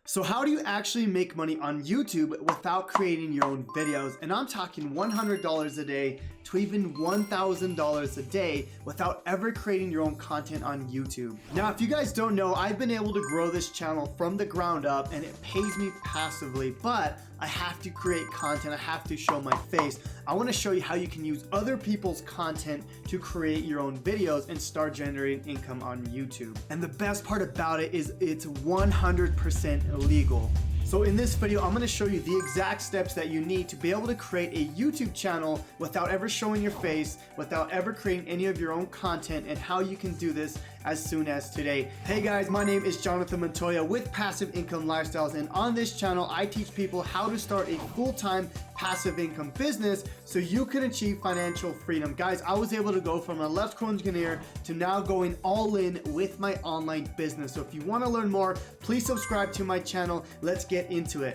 So how do you actually make money on YouTube without creating your own videos? And I'm talking $100 a day to even $1,000 a day without ever creating your own content on YouTube. Now, if you guys don't know, I've been able to grow this channel from the ground up and it pays me passively, but I have to create content. I have to show my face. I want to show you how you can use other people's content to create your own videos and start generating income on YouTube. And the best part about it is it's 100% illegal. So in this video, I'm going to show you the exact steps that you need to be able to create a YouTube channel without ever showing your face, without ever creating any of your own content, and how you can do this as soon as today. Hey guys, my name is Jonathan Montoya with Passive Income Lifestyles, and on this channel, I teach people how to start a full-time passive income business so you can achieve financial freedom. Guys, I was able to go from an electrical engineer to now going all in with my online business. So if you want to learn more, please subscribe to my channel. Let's get into it.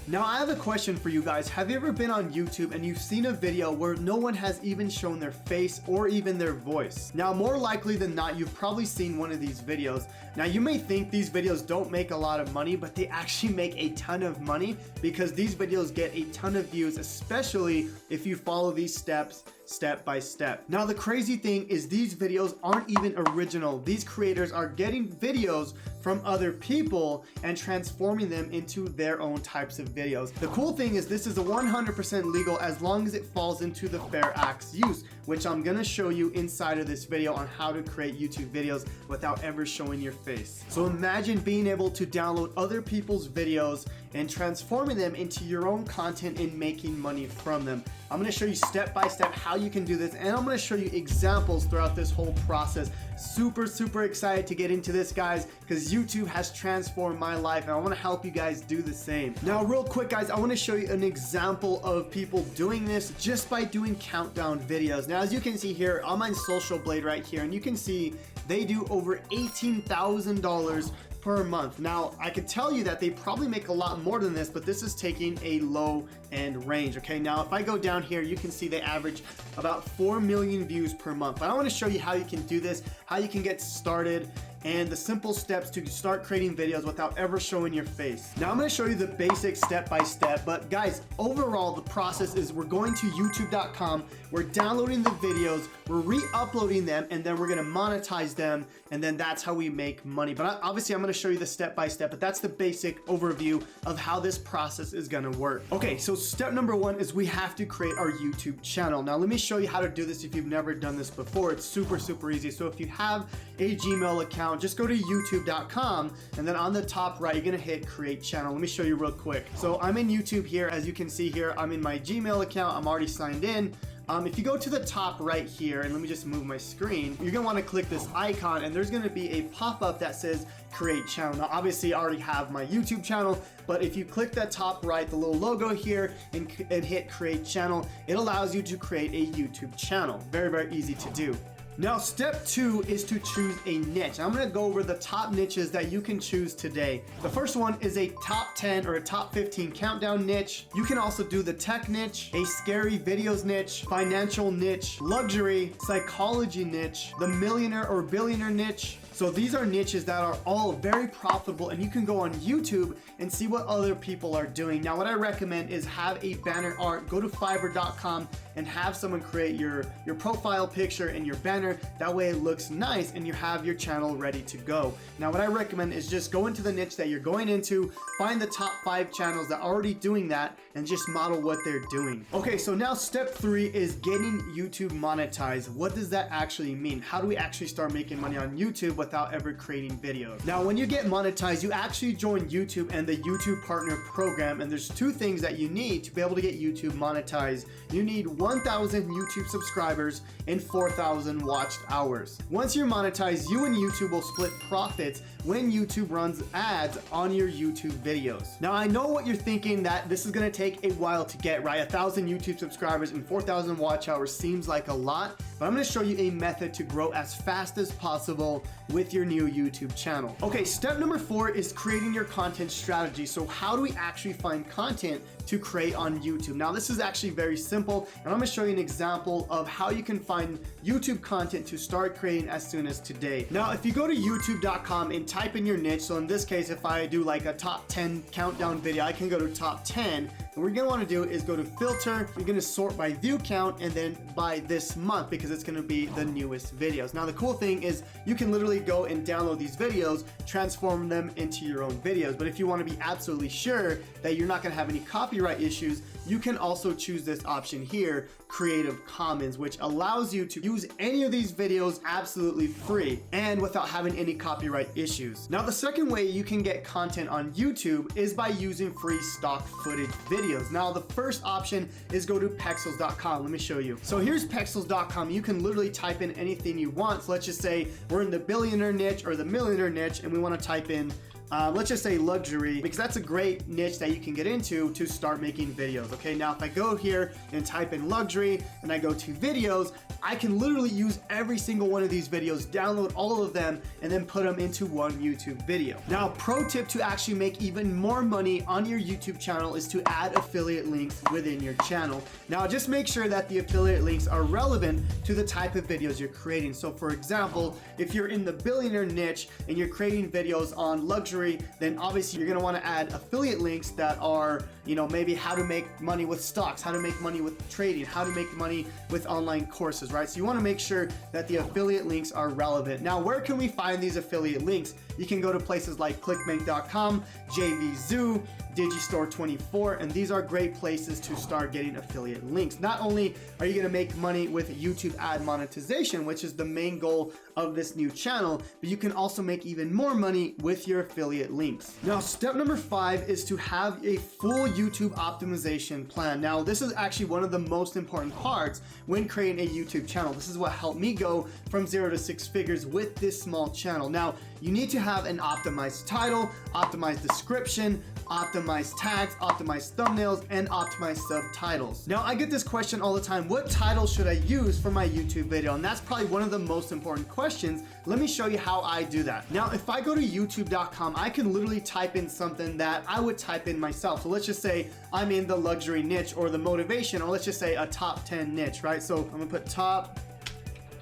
Now, I have a question for you guys. Have you ever been on YouTube and you've seen a video where no one has even shown their face or even their voice? Now, more likely than not, you've probably seen one of these videos. Now, you may think these videos don't make a lot of money, but they actually make a ton of money because these videos get a ton of views, especially if you follow these steps step by step. Now, the crazy thing is these videos aren't even original. These creators are getting videos from other people and transforming them into their own types of videos. The cool thing is this is a 100% legal as long as it falls into the fair acts use, which I'm gonna show you inside of this video on how to create YouTube videos without ever showing your face. So imagine being able to download other people's videos and transforming them into your own content and making money from them. I'm gonna show you step by step how you can do this, and I'm gonna show you examples throughout this whole process. Super excited to get into this, guys, because YouTube has transformed my life and I wanna help you guys do the same. Now, real quick, guys, I wanna show you an example of people doing this just by doing countdown videos. Now, as you can see here, I'm on Social Blade right here, and you can see they do over $18,000 per month. Now, I could tell you that they probably make a lot more than this, but this is taking a low end range. Okay, now if I go down here, you can see they average about 4 million views per month. But I want to show you how you can do this, how you can get started, and the simple steps to start creating videos without ever showing your face. Now, I'm going to show you the basic step by step, but guys, overall the process is we're going to youtube.com, we're downloading the videos, we're re-uploading them, and then we're going to monetize them, and then that's how we make money. But obviously I'm going to show you the step by step, but that's the basic overview of how this process is going to work. Okay, so step number one is we have to create our YouTube channel. Now, let me show you how to do this if you've never done this before. It's super easy. So if you have a Gmail account, just go to youtube.com, and then on the top right, you're gonna hit create channel. Let me show you real quick. So I'm in YouTube here. As you can see here, I'm in my Gmail account. I'm already signed in. If you go to the top right here, and let me just move my screen, you're gonna wanna click this icon, and there's gonna be a pop-up that says create channel. Now, obviously I already have my YouTube channel, but if you click that top right, the little logo here, and hit create channel, it allows you to create a YouTube channel. Very easy to do. Now, step two is to choose a niche. I'm gonna go over the top niches that you can choose today. The first one is a top 10 or a top 15 countdown niche. You can also do the tech niche, a scary videos niche, financial niche, luxury, psychology niche, the millionaire or billionaire niche. So these are niches that are all very profitable, and you can go on YouTube and see what other people are doing. Now, what I recommend is have a banner art. Go to fiverr.com and have someone create your profile picture and your banner. That way it looks nice and you have your channel ready to go. Now, what I recommend is just go into the niche that you're going into, find the top 5 channels that are already doing that, and just model what they're doing. Okay, so now step 3 is getting YouTube monetized. What does that actually mean? How do we actually start making money on YouTube without ever creating videos? Now, when you get monetized, you actually join YouTube and the YouTube Partner Program, and there's 2 things that you need to be able to get YouTube monetized. You need 1,000 YouTube subscribers and 4,000 watched hours. Once you're monetized, you and YouTube will split profits when YouTube runs ads on your YouTube videos. Now, I know what you're thinking, that this is gonna take a while to get, right? 1,000 YouTube subscribers and 4,000 watch hours seems like a lot, but but I'm gonna show you a method to grow as fast as possible with your new YouTube channel. Okay, step number 4 is creating your content strategy. So how do we actually find content to create on YouTube? Now this is actually very simple, and I'm gonna show you an example of how you can find YouTube content to start creating as soon as today. Now if you go to youtube.com and type in your niche, so in this case if I do like a top 10 countdown video, I can go to top 10. And what you're gonna wanna do is go to filter, you're gonna sort by view count and then by this month, because it's gonna be the newest videos. Now the cool thing is you can literally go and download these videos, transform them into your own videos. But if you wanna be absolutely sure that you're not gonna have any copyright issues, you can also choose this option here, Creative Commons, which allows you to use any of these videos absolutely free and without having any copyright issues. Now the second way you can get content on YouTube is by using free stock footage videos. Now the first option is go to pexels.com. Let me show you. So here's pexels.com. You can literally type in anything you want. So let's just say we're in the billionaire niche or the millionaire niche and we want to type in let's just say luxury, because that's a great niche that you can get into to start making videos. Okay, now if I go here and type in luxury and I go to videos, I can literally use every single one of these videos, download all of them, and then put them into one YouTube video. Now, pro tip to actually make even more money on your YouTube channel is to add affiliate links within your channel. Now, just make sure that the affiliate links are relevant to the type of videos you're creating. So for example, if you're in the billionaire niche and you're creating videos on luxury, then obviously you're gonna wanna add affiliate links that are, you know, maybe how to make money with stocks, how to make money with trading, how to make money with online courses, right? So you wanna make sure that the affiliate links are relevant. Now, where can we find these affiliate links? You can go to places like clickbank.com, JVZoo, Digistore24, and these are great places to start getting affiliate links. Not only are you gonna make money with YouTube ad monetization, which is the main goal of this new channel, but you can also make even more money with your affiliate links. Now, step number 5 is to have a full YouTube optimization plan. Now, this is actually one of the most important parts when creating a YouTube channel. This is what helped me go from 0 to 6 figures with this small channel. Now, you need to have an optimized title, optimized description, optimized tags, optimized thumbnails, and optimized subtitles. Now, I get this question all the time: what title should I use for my YouTube video? And that's probably one of the most important questions. Let me show you how I do that. Now, if I go to youtube.com, I can literally type in something that I would type in myself. So let's just say I'm in the luxury niche or the motivation, or let's just say a top 10 niche, right? So I'm gonna put top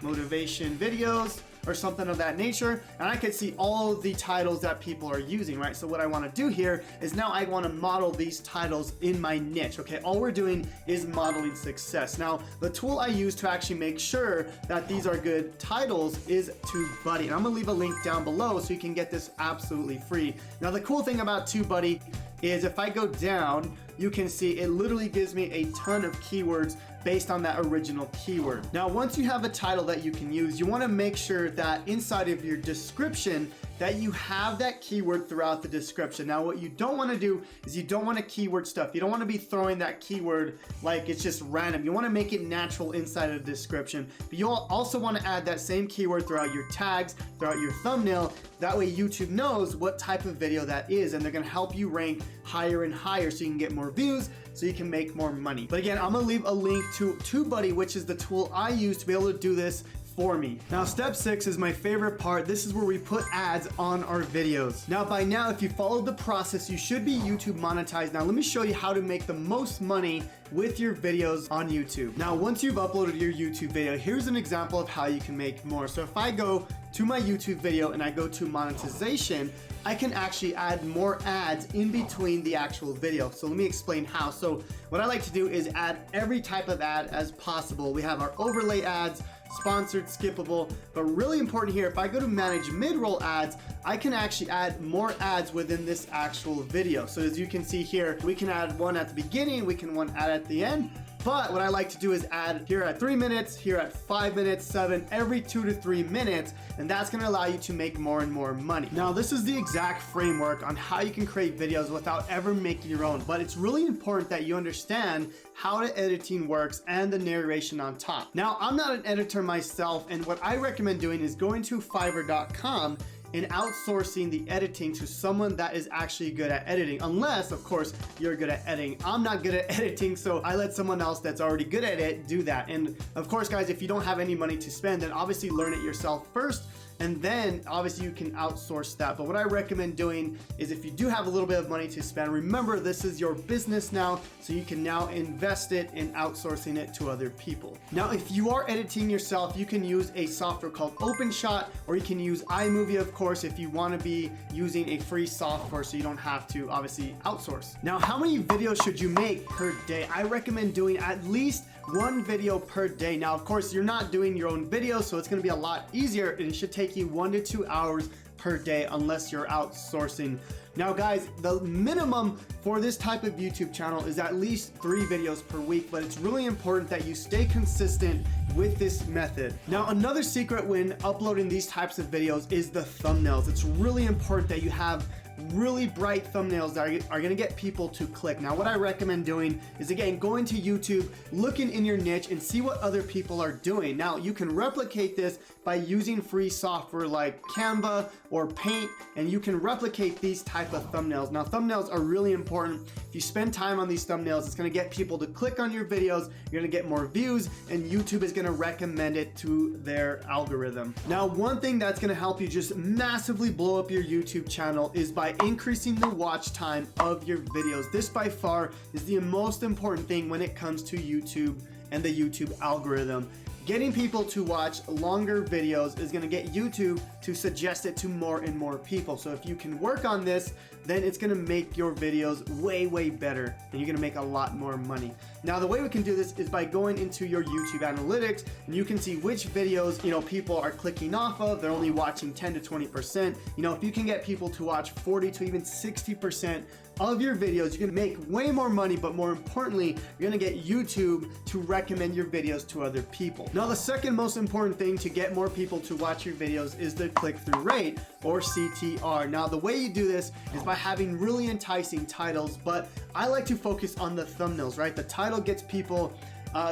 motivation videos or something of that nature, and I can see all the titles that people are using, right? So what I want to do here is now I want to model these titles in my niche. Okay, all we're doing is modeling success. Now, the tool I use to actually make sure that these are good titles is TubeBuddy, and I'm gonna leave a link down below so you can get this absolutely free. Now, the cool thing about TubeBuddy is if I go down, you can see it literally gives me a ton of keywords based on that original keyword. Now, once you have a title that you can use, you wanna make sure that inside of your description that you have that keyword throughout the description. Now, what you don't wanna do is you don't wanna keyword stuff. You don't wanna be throwing that keyword like it's just random. You wanna make it natural inside of the description, but you'll also wanna add that same keyword throughout your tags, throughout your thumbnail. That way YouTube knows what type of video that is, and they're gonna help you rank higher and higher so you can get more views, so you can make more money. But again, I'm gonna leave a link to TubeBuddy, which is the tool I use to be able to do this for me. Now, step 6 is my favorite part. This is where we put ads on our videos. Now, by now, if you followed the process, you should be YouTube monetized. Now, let me show you how to make the most money with your videos on YouTube. Now, once you've uploaded your YouTube video, here's an example of how you can make more. So if I go to my YouTube video and I go to monetization, I can actually add more ads in between the actual video. So let me explain how. So what I like to do is add every type of ad as possible. We have our overlay ads, sponsored, skippable, but really important here, if I go to manage mid-roll ads, I can actually add more ads within this actual video. So as you can see here, we can add one at the beginning, we can add at the end. But what I like to do is add here at 3 minutes, here at 5 minutes, 7, every 2 to 3 minutes, and that's gonna allow you to make more and more money. Now, this is the exact framework on how you can create videos without ever making your own, but it's really important that you understand how the editing works and the narration on top. Now, I'm not an editor myself, and what I recommend doing is going to fiverr.com in outsourcing the editing to someone that is actually good at editing, unless of course you're good at editing. I'm not good at editing, so I let someone else that's already good at it do that. And of course guys, if you don't have any money to spend, then obviously learn it yourself first, and then obviously you can outsource that. But what I recommend doing is, if you do have a little bit of money to spend, remember this is your business now, so you can now invest it in outsourcing it to other people. Now if you are editing yourself, you can use a software called OpenShot, or you can use iMovie of course if you want to be using a free software, so you don't have to obviously outsource. Now how many videos should you make per day? I recommend doing at least one video per day. Now of course you're not doing your own videos, so it's going to be a lot easier, and it should take you 1 to 2 hours per day unless you're outsourcing. Now guys, the minimum for this type of YouTube channel is at least 3 videos per week, but it's really important that you stay consistent with this method. Now another secret when uploading these types of videos is the thumbnails. It's really important that you have really bright thumbnails that are going to get people to click. Now what I recommend doing is, again, going to YouTube, looking in your niche and see what other people are doing. Now you can replicate this by using free software like Canva or Paint, and you can replicate these type of thumbnails. Now thumbnails are really important. If you spend time on these thumbnails, it's going to get people to click on your videos, you're going to get more views, and YouTube is going to recommend it to their algorithm. Now one thing that's going to help you just massively blow up your YouTube channel is by increasing the watch time of your videos. This by far is the most important thing when it comes to YouTube and the YouTube algorithm. Getting people to watch longer videos is going to get YouTube to suggest it to more and more people. So if you can work on this, then it's going to make your videos way better, and you're going to make a lot more money. Now the way we can do this is by going into your YouTube analytics, and you can see which videos people are clicking off of. They're only watching 10 to 20%. If you can get people to watch 40 to even 60% of your videos, you're gonna make way more money, but more importantly, you're gonna get YouTube to recommend your videos to other people. Now the second most important thing to get more people to watch your videos is the click-through rate, or CTR. Now the way you do this is by having really enticing titles, but I like to focus on the thumbnails, right? The title gets people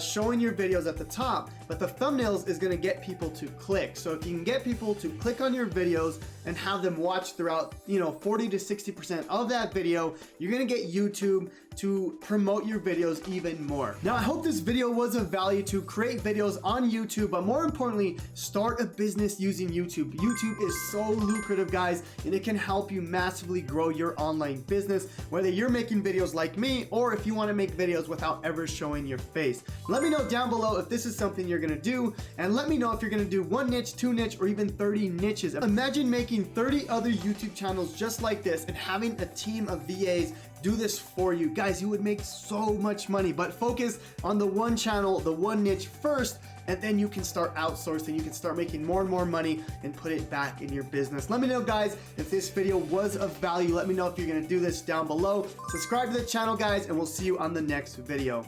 showing your videos at the top, but the thumbnails is going to get people to click. So if you can get people to click on your videos and have them watch throughout 40 to 60% of that video, you're going to get YouTube to promote your videos even more. Now I hope this video was of value to create videos on YouTube, but more importantly, start a business using YouTube. YouTube is so lucrative guys, and it can help you massively grow your online business, whether you're making videos like me or if you want to make videos without ever showing your face. Let me know down below if this is something you're gonna do, and let me know if you're gonna do 1 niche, 2 niche, or even 30 niches. Imagine making 30 other YouTube channels just like this and having a team of VAs do this for you. Guys, you would make so much money, but focus on the one channel, the one niche first, and then you can start outsourcing. You can start making more and more money and put it back in your business. Let me know guys if this video was of value. Let me know if you're gonna do this down below. Subscribe to the channel guys, and we'll see you on the next video.